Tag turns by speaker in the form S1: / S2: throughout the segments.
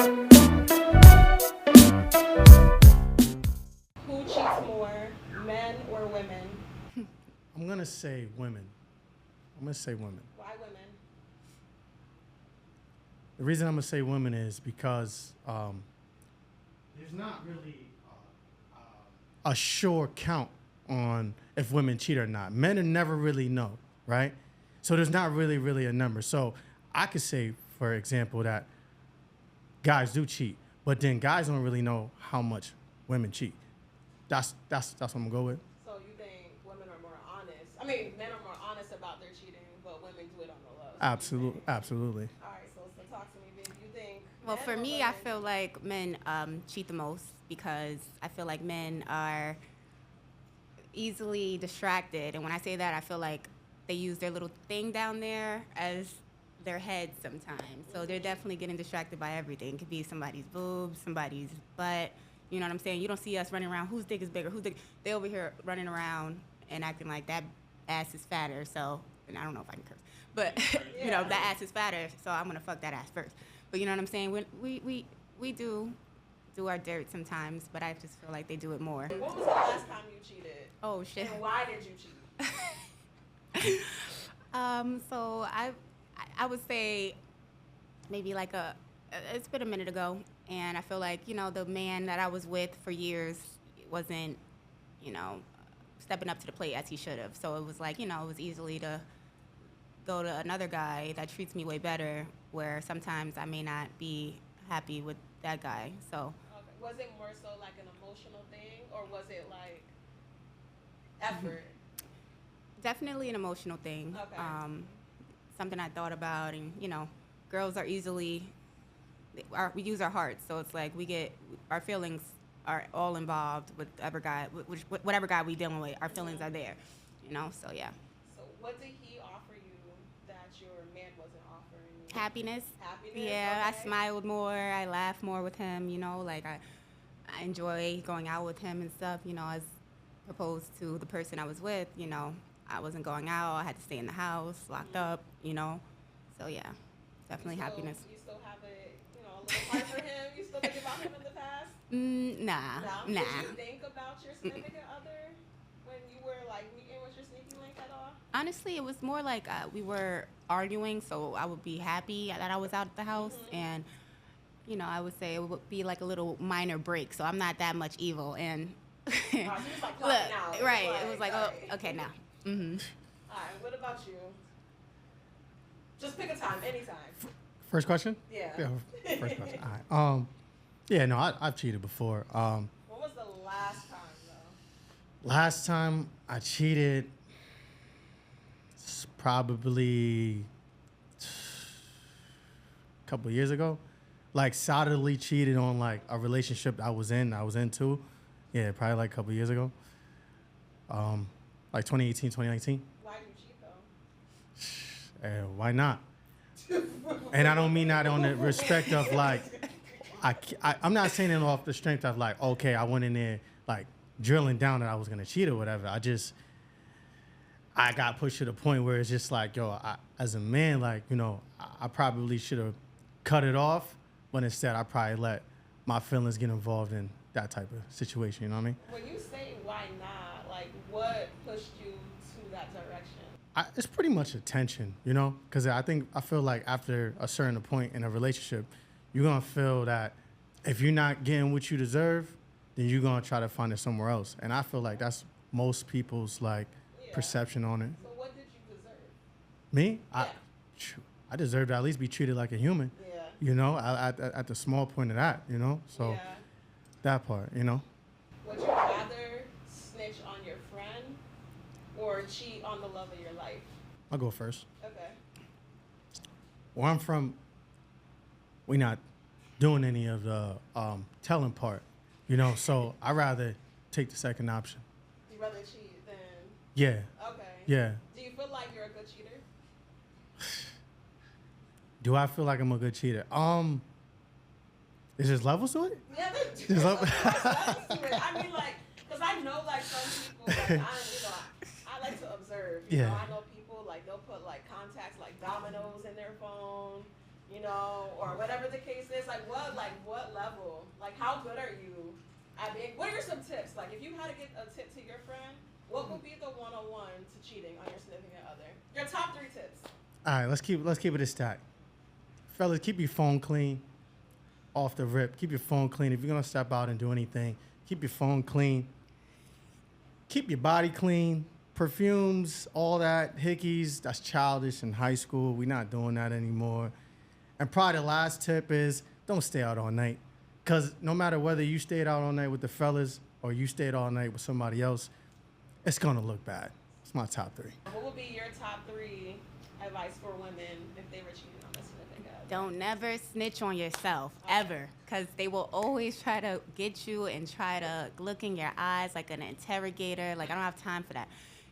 S1: Who cheats more, men or women?
S2: I'm gonna say women. I'm gonna say women.
S1: Why women?
S2: The reason I'm gonna say women is because there's not really a sure count on if women cheat or not. Men are never really know, right? So there's not really a number. So I could say, for example, that guys do cheat, but then guys don't really know how much women cheat. That's what I'm gonna go with.
S1: So you think women are more honest? I mean, men are more honest about their cheating, but women do it on the low.
S2: Absolutely.
S1: All right, so talk to me, babe. You think?
S3: Well,
S1: men
S3: for
S1: or
S3: me, I
S1: women?
S3: feel like men cheat the most because I feel like men are easily distracted. And when I say that, I feel like they use their little thing down there as their head sometimes. So they're definitely getting distracted by everything. It could be somebody's boobs, somebody's butt. You know what I'm saying? You don't see us running around, whose dick is bigger, whose dick. They over here running around and acting like that ass is fatter. So, and I don't know if I can curse. But, you know, that ass is fatter, so I'm going to fuck that ass first. But you know what I'm saying? We do our dirt sometimes, but I just feel like they do it more.
S1: When was the last time you cheated?
S3: Oh, shit.
S1: And why did you cheat?
S3: So I would say maybe like it's been a minute ago, and I feel like, you know, the man that I was with for years wasn't, you know, stepping up to the plate as he should have. So it was like, you know, it was easily to go to another guy that treats me way better, where sometimes I may not be happy with that guy. So
S1: Okay. Was it more so like an emotional thing, or was it like effort?
S3: definitely an emotional thing.
S1: Okay.
S3: Something I thought about, and you know, girls are easily, we use our hearts, so it's like we get our feelings are all involved with whatever guy we dealing with. Our feelings are there, you know. So yeah,
S1: So what did he offer you that your man wasn't offering you?
S3: happiness.
S1: Happiness.
S3: Yeah,
S1: Okay.
S3: I smiled more. I laughed more with him. You know, like I enjoy going out with him and stuff. You know, as opposed to the person I was with. You know, I wasn't going out. I had to stay in the house, locked up. You know, so yeah, definitely happiness.
S1: You still have a little heart for him. You still think about him in the past?
S3: Nah.
S1: Did you think about your significant other when you were like meeting with your sneaky link at all?
S3: Honestly, it was more like we were arguing, so I would be happy that I was out at the house, and you know, I would say it would be like a little minor break. So I'm not that much evil, and
S1: So you was like
S3: look,
S1: clocking out.
S3: right? It was like,
S1: right.
S3: oh, okay, now. Mm-hmm.
S1: All right. What about you? Just pick a time, anytime.
S2: First question?
S1: Yeah.
S2: First question. All right. Yeah, no, I've cheated before.
S1: When was the last time though?
S2: Last time I cheated, it's probably a couple of years ago. Like solidly cheated on like a relationship I was into. Yeah, probably like a couple of years ago. Like 2018, 2019.
S1: Why did you cheat though?
S2: Why not? And I don't mean that on the respect of like, I'm not saying it off the strength of like, okay, I went in there like drilling down that I was gonna cheat or whatever. I got pushed to the point where it's just like, yo, as a man, like, you know, I probably should have cut it off, but instead I probably let my feelings get involved in that type of situation, you know what I mean?
S1: When you say why not, like what pushed you to that direction?
S2: It's pretty much attention, you know, because I feel like after a certain point in a relationship, you're gonna feel that if you're not getting what you deserve, then you're gonna try to find it somewhere else. And I feel like that's most people's like perception on it.
S1: So what did you deserve?
S2: Me,
S1: Yeah.
S2: I deserve to at least be treated like a human,
S1: Yeah.
S2: you know, at the small point of that, you know. So
S1: Yeah.
S2: that part, you know.
S1: Would you rather snitch on your friend or cheat on the love of your life?
S2: I'll go first.
S1: Okay.
S2: Where I'm from, we're not doing any of the telling part, you know. So I rather take the second option.
S1: You rather cheat than
S2: Yeah,
S1: okay.
S2: yeah.
S1: Do you feel like you're a good cheater?
S2: Do I feel like I'm a good cheater? Is there levels to it?
S1: Yeah,
S2: There's levels.
S1: I mean, like, because I know, like, some people, like, I like to observe. You know, I know people, like, they'll put, like, contacts, like, dominoes in their phone. you know, or whatever the case is? Like what level? Like how good are you at being? What are some tips? Like if you had to give a tip to your friend, what would be the 101 to cheating on your significant other? Your top 3 tips.
S2: All right, let's keep it a stack. Fellas, keep your phone clean off the rip. Keep your phone clean. If you're gonna step out and do anything, keep your phone clean. Keep your body clean. Perfumes, all that, hickeys, that's childish in high school. We're not doing that anymore. And probably the last tip is don't stay out all night. Because no matter whether you stayed out all night with the fellas or you stayed all night with somebody else, it's going to look bad. It's my top 3.
S1: What would be your top 3 advice for women if they were cheating on their significant other?
S3: Don't never snitch on yourself, ever. Because they will always try to get you and try to look in your eyes like an interrogator. Like, I don't have time for that.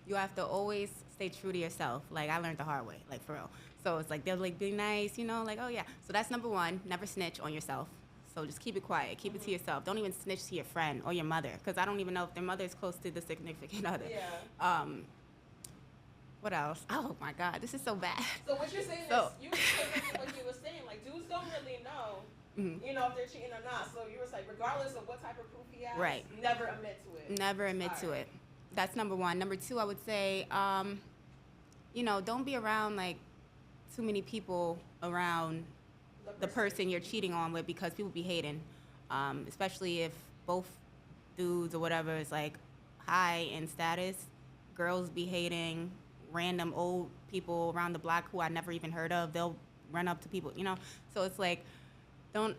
S3: You have to always stay true to yourself. Like, I learned the hard way, like, for real. So it's like, they'll, like, be nice, you know, like, oh, yeah. So that's number 1, never snitch on yourself. So just keep it quiet. Keep it to yourself. Don't even snitch to your friend or your mother, because I don't even know if their mother is close to the significant other.
S1: Yeah.
S3: What else? Oh, my God. This is so bad.
S1: So what you're saying is, you were saying what you were saying. Like, dudes don't really know, you know, if they're cheating or not. So you were like, regardless of what type of proof he has,
S3: right,
S1: never admit to it.
S3: Never admit to it. That's number 1. Number 2, I would say, you know, don't be around, like, too many people around the person you're cheating on with, because people be hating, especially if both dudes or whatever is, like, high in status. Girls be hating random old people around the block who I never even heard of. They'll run up to people, you know? So it's like, don't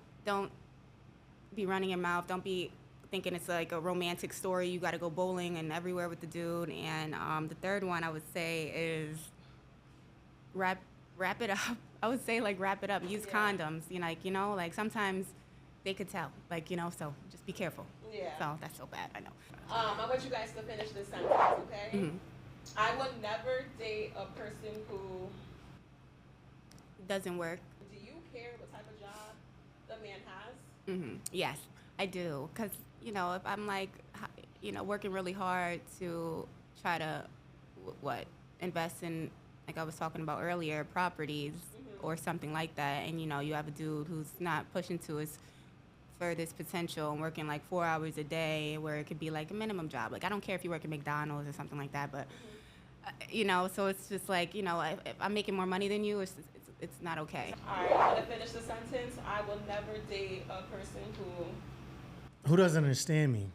S3: be running your mouth. Don't be thinking it's like a romantic story. You got to go bowling and everywhere with the dude. And the third one I would say is wrap it up. I would say, like, wrap it up. Use condoms. You know, like sometimes they could tell. Like, you know, so just be careful.
S1: Yeah.
S3: So that's so bad. I know.
S1: I want you guys to finish this sentence, okay?
S3: Mm-hmm.
S1: I would never date a person who
S3: doesn't work.
S1: Do you care what type of job the man has?
S3: Mm-hmm. Yes, I do. Because, you know, if I'm, like, you know, working really hard to try to, invest in, like I was talking about earlier, properties or something like that, and, you know, you have a dude who's not pushing to his furthest potential and working, like, 4 hours a day, where it could be, like, a minimum job. Like, I don't care if you work at McDonald's or something like that, but, you know, so it's just like, you know, if I'm making more money than you, it's not okay.
S1: All right, I'm going to finish the sentence. I will never date a person
S2: who doesn't understand me,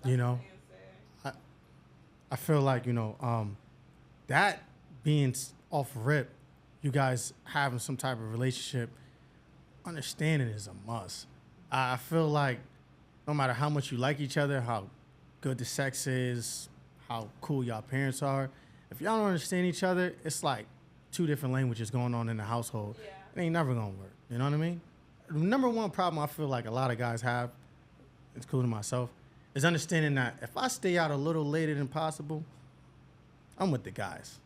S2: you know? I feel like, you know, that being off rip, you guys having some type of relationship, understanding is a must. I feel like no matter how much you like each other, how good the sex is, how cool y'all parents are, if y'all don't understand each other, it's like 2 different languages going on in the household.
S1: Yeah.
S2: It ain't never gonna work. You know what I mean? The number 1 problem I feel like a lot of guys have, including myself, is understanding that if I stay out a little later than possible, I'm with the guys.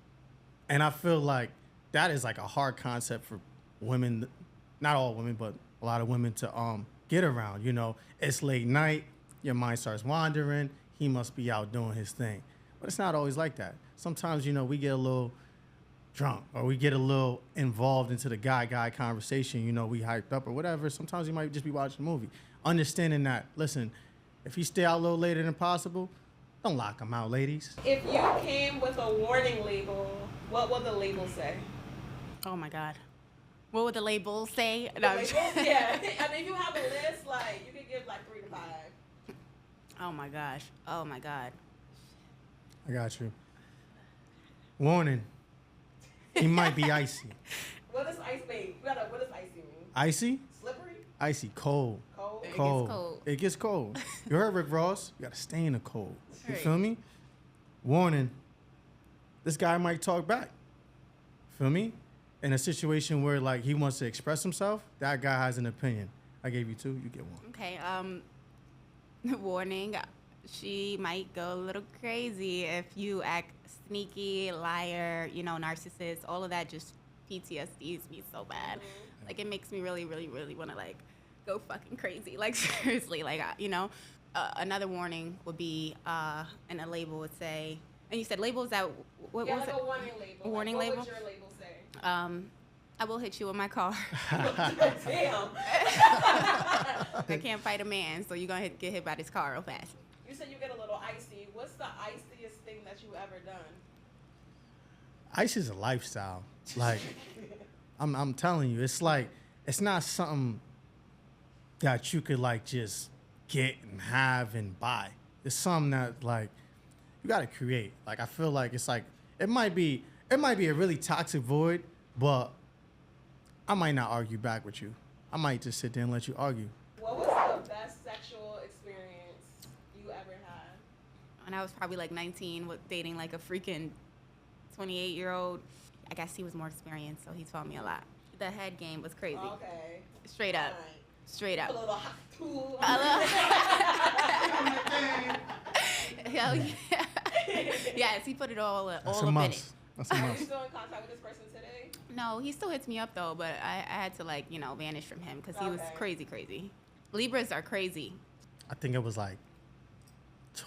S2: And I feel like that is like a hard concept for women, not all women, but a lot of women to get around. You know, it's late night, your mind starts wandering, he must be out doing his thing. But it's not always like that. Sometimes, you know, we get a little drunk or we get a little involved into the guy conversation, you know, we hyped up or whatever. Sometimes you might just be watching a movie. Understanding that, listen, if he stay out a little later than possible, don't lock him out, ladies.
S1: If you came with a warning label, what would the label say?
S3: Oh, my God. What would the label say?
S1: The labels? Yeah. I mean, if you have a list, like, you could give, like, 3 to 5.
S3: Oh, my gosh. Oh, my God.
S2: I got you. Warning. He might be icy.
S1: What does ice mean? What does icy mean?
S2: Icy?
S1: Slippery?
S2: Icy, cold.
S1: Cold?
S3: It
S2: Cold.
S3: gets cold.
S2: It gets cold. You heard Rick Ross? You gotta stay in the cold. You
S3: Right.
S2: feel me? Warning. This guy might talk back. Feel me? In a situation where, like, he wants to express himself, that guy has an opinion. I gave you 2, you get 1.
S3: Okay, warning, she might go a little crazy if you act sneaky, liar, you know, narcissist, all of that just PTSDs me so bad. Like, it makes me really, really, really want to, like, go fucking crazy. Like, seriously, like, you know. Another warning would be, and a label would say, and you said labels that, what
S1: Yeah,
S3: was
S1: like
S3: it?
S1: a warning label.
S3: A warning
S1: like,
S3: label?
S1: What would your label say?
S3: I will hit you with my car.
S1: Damn.
S3: I can't fight a man, so you're going to get hit by this car real fast.
S1: You said you get a little icy. What's the iciest thing that you ever done?
S2: Ice is a lifestyle. Like, I'm telling you, it's like, it's not something that you could like just get and have and buy. It's something that like you gotta create. Like I feel like it's like it might be a really toxic void, but I might not argue back with you. I might just sit there and let you argue.
S1: What was the best sexual experience you ever had?
S3: When I was probably like 19, with dating like a freaking 28-year-old. I guess he was more experienced, so he taught me a lot. The head game was crazy.
S1: Okay.
S3: Straight up.
S1: Fine.
S3: Straight
S1: A
S3: up.
S1: little hot tool.
S3: Hell yeah. Yes, he put it all
S2: That's
S3: up
S2: a
S3: in
S2: must.
S3: it.
S2: That's a
S1: Are you
S2: must.
S1: still in contact with this person today?
S3: No, he still hits me up though, but I had to like, vanish from him because he was
S1: Okay.
S3: crazy. Libras are crazy.
S2: I think it was like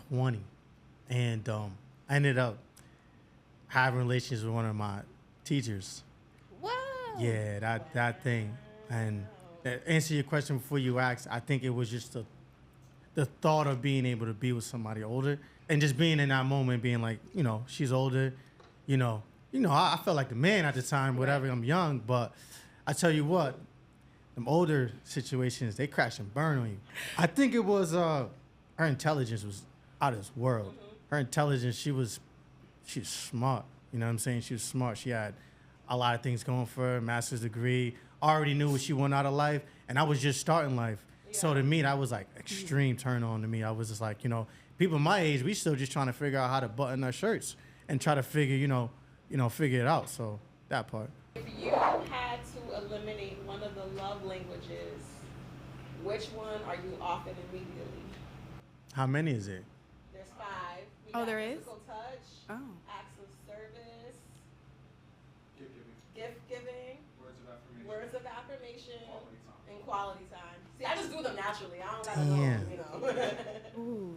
S2: 20, and I ended up having relations with one of my teachers.
S3: Whoa.
S2: Yeah, that thing. And to answer your question before you asked, I think it was just the thought of being able to be with somebody older and just being in that moment, being like, she's older, I felt like the man at the time, whatever. I'm young, but I tell you what, them older situations, they crash and burn on you. I think it was her intelligence was out of this world. Her intelligence, she was smart. You know what I'm saying? She was smart. She had a lot of things going for her, master's degree, already knew what she wanted out of life, and I was just starting life.
S1: Yeah.
S2: So to me, that was like extreme turn on to me. I was just like, people my age, we still just trying to figure out how to button our shirts and try to figure, figure it out. So that part.
S1: If you had to eliminate one of the love languages, which one are you off in immediately?
S2: How many is it?
S1: There's 5. We
S3: Oh,
S1: got
S3: there is?
S1: physical touch,
S3: Oh.
S1: acts of service,
S4: Gift giving,
S1: gift giving,
S4: words of affirmation,
S1: words of affirmation,
S4: quality time.
S1: and quality time. See, I just do them naturally. I don't gotta know,
S2: Damn.
S3: Ooh.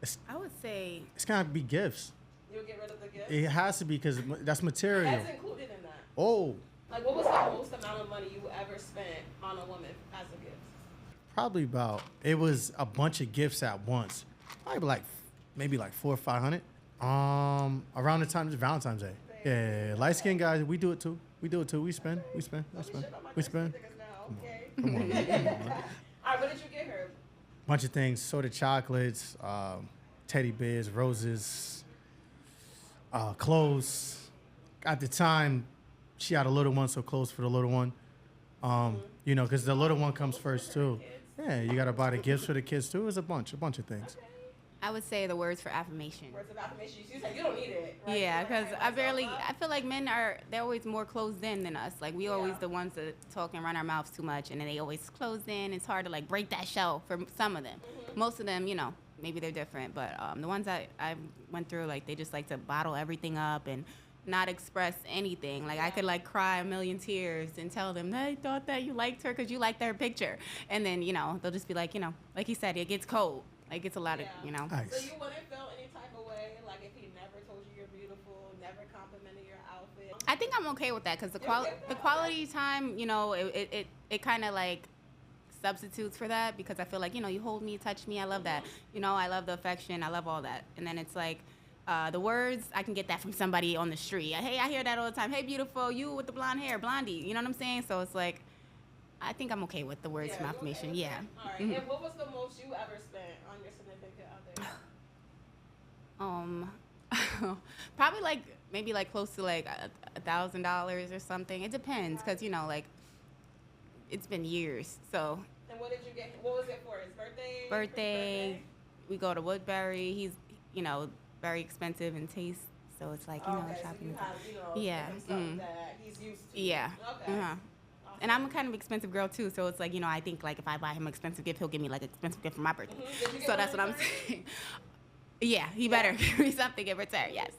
S2: It's,
S3: I would say
S2: it's gotta be gifts.
S1: You'll get rid of the gift?
S2: It has to be because that's material.
S1: That's included in that.
S2: Oh,
S1: Like, what was the most amount of money you ever spent on a woman as a gift?
S2: probably it was a bunch of gifts at once. Probably maybe 400 or 500. Around the time of Valentine's Day. Yeah, light skinned guys, we do it too. We spend.
S1: Don't be shit on my
S2: We
S1: thirsty
S2: spend.
S1: niggas now, okay?
S2: Come on, man.
S1: All right, what did you get her?
S2: Bunch of things, sorted chocolates, teddy bears, roses, clothes. At the time, she had a little one, so clothes for the little one. Because the little one comes first too. Yeah, you gotta buy the gifts for the kids too. It's a bunch of things.
S3: I would say the words for affirmation.
S1: Words of affirmation. You said you don't need it. Right?
S3: Yeah,
S1: You
S3: because
S1: don't
S3: I
S1: hype
S3: barely,
S1: yourself
S3: I
S1: up.
S3: feel like men they're always more closed in than us. Like, we always
S1: Yeah.
S3: the ones that talk and run our mouths too much, and then they always closed in. It's hard to, like, break that shell for some of them. Most of them, maybe they're different, but the ones I went through, like, they just like to bottle everything up and not express anything. Like, I could, like, cry a million tears and tell them, I thought that you liked her because you liked their picture. And then, they'll just be like, like you said, it gets cold. Like, it's a lot of,
S1: Yeah.
S2: Nice.
S1: So you wouldn't feel any type of way, like if he never told you you're beautiful, never complimented your outfit?
S3: I think I'm okay with that because
S1: You're okay with
S3: the
S1: that?
S3: quality time, it kind of like substitutes for that, because I feel like, you hold me, touch me, I love that. I love the affection, I love all that. And then it's like the words, I can get that from somebody on the street. Hey, I hear that all the time. Hey, beautiful, you with the blonde hair, blondie. You know what I'm saying? So it's like, I think I'm okay with the words
S1: Yeah,
S3: from
S1: you
S3: affirmation.
S1: okay with
S3: Yeah.
S1: that? All right. And what was the most you ever spent on your significant other?
S3: Probably like maybe like close to like $1,000 or something. It depends, because like it's been years. So
S1: And what did you get? What was it for? His birthday?
S3: birthday, we go to Woodbury. He's very expensive in taste, so it's like
S1: Okay,
S3: shopping.
S1: so you have,
S3: Yeah,
S1: give him something that he's used to.
S3: Yeah.
S1: Okay.
S3: Uh-huh.
S1: Awesome.
S3: And I'm a kind of expensive girl too, so it's like I think like if I buy him an expensive gift, he'll give me like an expensive gift for my birthday.
S1: Did you get
S3: So
S1: one
S3: that's
S1: in
S3: what I'm
S1: return?
S3: saying. Yeah, he better give me something in return. Yes.